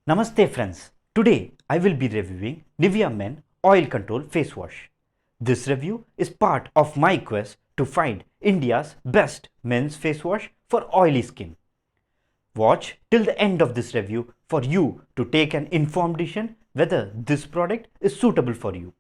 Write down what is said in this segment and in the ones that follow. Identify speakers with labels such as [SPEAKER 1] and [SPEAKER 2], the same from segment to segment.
[SPEAKER 1] Namaste friends, today I will be reviewing Nivea Men Oil Control Face Wash. This review is part of my quest to find India's best men's face wash for oily skin. Watch till the end of this review for you to take an informed decision whether this product is suitable for you.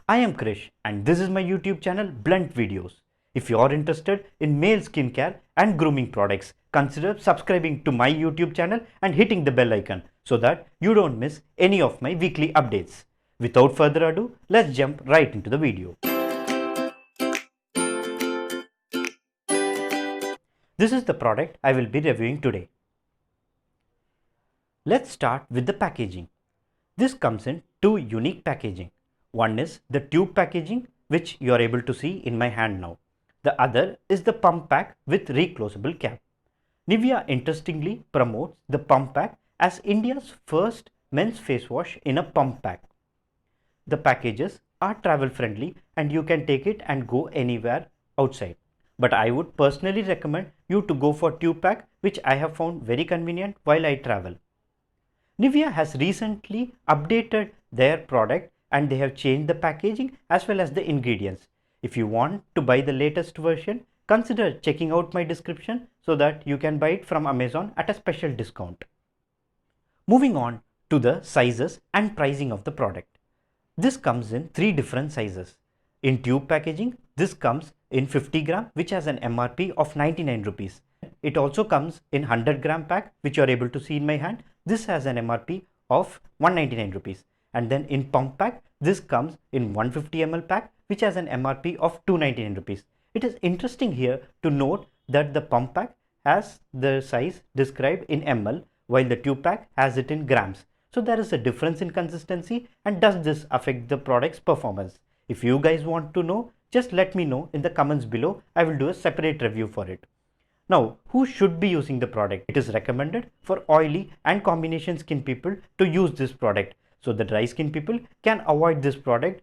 [SPEAKER 1] I am Krish and this is my YouTube channel Blunt Videos. If you are interested in male skincare and grooming products, consider subscribing to my YouTube channel and hitting the bell icon so that you don't miss any of my weekly updates. Without further ado, let's jump right into the video. This is the product I will be reviewing today. Let's start with the packaging. This comes in two unique packaging. One is the tube packaging, which you are able to see in my hand now. The other is the pump pack with reclosable cap. Nivea interestingly promotes the pump pack as India's first men's face wash in a pump pack. The packages are travel friendly and you can take it and go anywhere outside. But I would personally recommend you to go for tube pack, which I have found very convenient while I travel. Nivea has recently updated their product and they have changed the packaging as well as the ingredients. If you want to buy the latest version, consider checking out my description so that you can buy it from Amazon at a special discount. Moving on to the sizes and pricing of the product. This comes in three different sizes. In tube packaging, this comes in 50 gram which has an MRP of 99 rupees. It also comes in 100 gram pack which you are able to see in my hand. This has an MRP of 199 rupees. And then in pump pack, this comes in 150 ml pack which has an MRP of 299 rupees. It is interesting here to note that the pump pack has the size described in ml while the tube pack has it in grams. So there is a difference in consistency, and does this affect the product's performance? If you guys want to know, just let me know in the comments below. I will do a separate review for it. Now, who should be using the product? It is recommended for oily and combination skin people to use this product. So the dry skin people can avoid this product.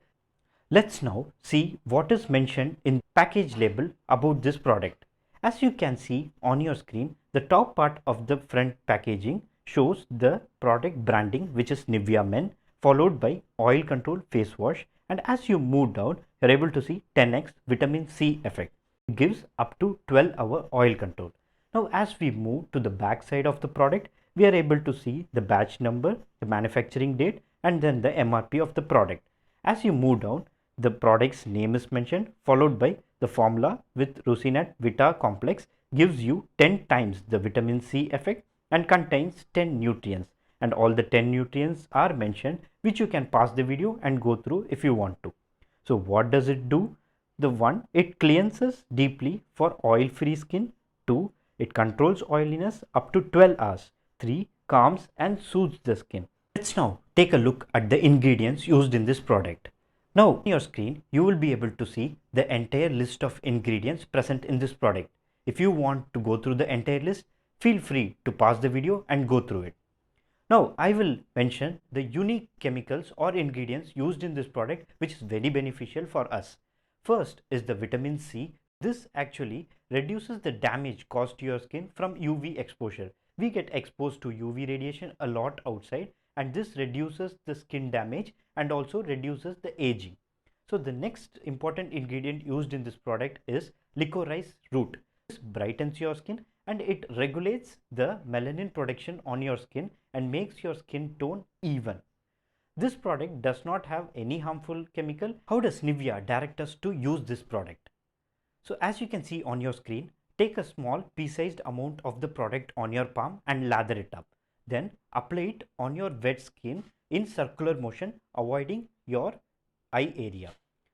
[SPEAKER 1] Let's now see what is mentioned in package label about this product. As you can see on your screen, the top part of the front packaging shows the product branding, which is Nivea Men, followed by oil control face wash, and as you move down, you're able to see 10x vitamin C effect. It gives up to 12-hour oil control. Now as we move to the back side of the product, we are able to see the batch number, the manufacturing date, and then the MRP of the product. As you move down, the product's name is mentioned, followed by the formula with Rucinate Vita complex gives you 10 times the vitamin C effect and contains 10 nutrients, and all the 10 nutrients are mentioned, which you can pause the video and go through if you want to. So what does it do? The one, it cleanses deeply for oil free skin. 2, it controls oiliness up to 12 hours. 3, calms and soothes the skin. Let's now take a look at the ingredients used in this product. Now on your screen, you will be able to see the entire list of ingredients present in this product. If you want to go through the entire list, feel free to pause the video and go through it. Now I will mention the unique chemicals or ingredients used in this product which is very beneficial for us. First is the vitamin C. This actually reduces the damage caused to your skin from UV exposure. We get exposed to UV radiation a lot outside, and this reduces the skin damage and also reduces the aging. So the next important ingredient used in this product is licorice root. This brightens your skin and it regulates the melanin production on your skin and makes your skin tone even. This product does not have any harmful chemical. How does Nivea direct us to use this product? So as you can see on your screen, take a small pea-sized amount of the product on your palm and lather it up. Then apply it on your wet skin in circular motion, avoiding your eye area.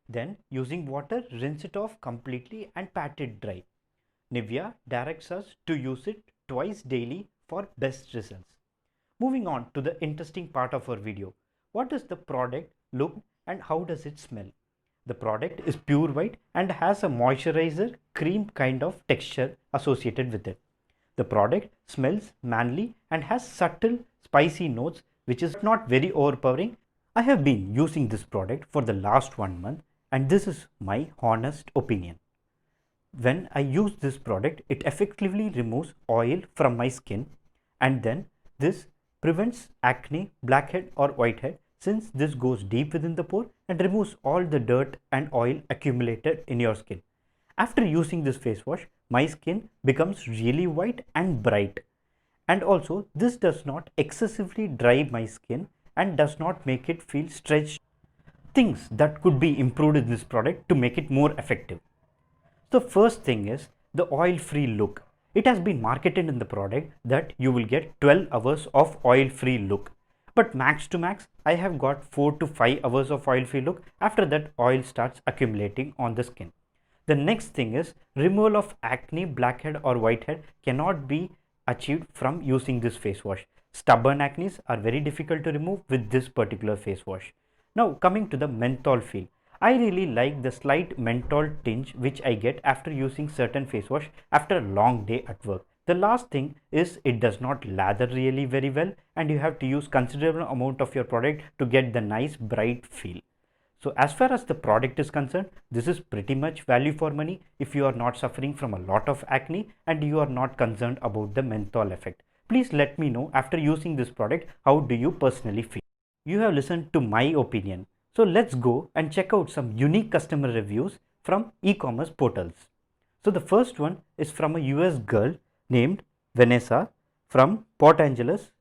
[SPEAKER 1] Then using water, rinse it off completely and pat it dry. Nivea directs us to use it twice daily for best results. Moving on to the interesting part of our video. What does the product look and how does it smell? The product is pure white and has a moisturizer cream kind of texture associated with it. The product smells manly and has subtle spicy notes, which is not very overpowering. I have been using this product for the last 1 month and this is my honest opinion. When I use this product, it effectively removes oil from my skin, and then this prevents acne, blackhead or whitehead, since this goes deep within the pore and removes all the dirt and oil accumulated in your skin. After using this face wash, my skin becomes really white and bright. And also this does not excessively dry my skin and does not make it feel stretched. Things that could be improved in this product to make it more effective. The first thing is the oil-free look. It has been marketed in the product that you will get 12 hours of oil-free look. But max to max, I have got 4 to 5 hours of oil-free look. After that, oil starts accumulating on the skin. The next thing is removal of acne, blackhead or whitehead cannot be achieved from using this face wash. Stubborn acne are very difficult to remove with this particular face wash. Now coming to the menthol feel. I really like the slight menthol tinge which I get after using certain face wash after a long day at work. The last thing is it does not lather really very well and you have to use considerable amount of your product to get the nice bright feel. So as far as the product is concerned, this is pretty much value for money if you are not suffering from a lot of acne and you are not concerned about the menthol effect. Please let me know after using this product, how do you personally feel? You have listened to my opinion. So let's go and check out some unique customer reviews from e-commerce portals. So the first one is from a US girl named Vanessa from Port Angeles.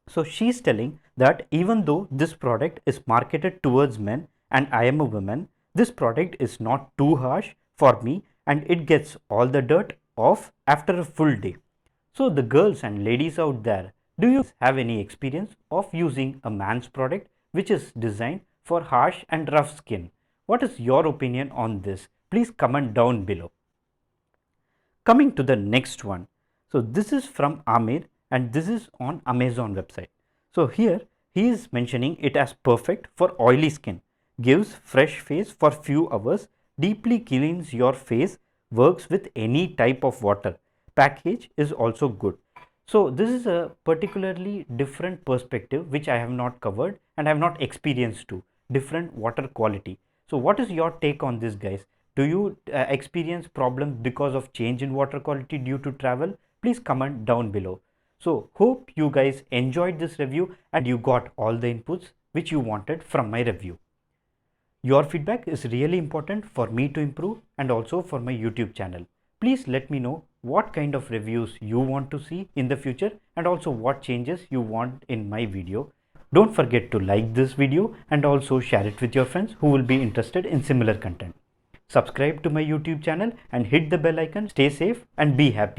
[SPEAKER 1] So she's telling that even though this product is marketed towards men and I am a woman, this product is not too harsh for me and it gets all the dirt off after a full day. So the girls and ladies out there, do you have any experience of using a man's product which is designed for harsh and rough skin? What is your opinion on this? Please comment down below. Coming to the next one. So this is from Amir and this is on Amazon website. So here he is mentioning it as perfect for oily skin, gives fresh face for few hours, deeply cleans your face, works with any type of water. Package is also good. So this is a particularly different perspective which I have not covered and I have not experienced too. Different water quality. So what is your take on this, guys? Do you experience problems because of change in water quality due to travel? Please comment down below. So hope you guys enjoyed this review and you got all the inputs which you wanted from my review. Your feedback is really important for me to improve and also for my YouTube channel. Please let me know what kind of reviews you want to see in the future and also what changes you want in my video. Don't forget to like this video and also share it with your friends who will be interested in similar content. Subscribe to my YouTube channel and hit the bell icon. Stay safe and be happy.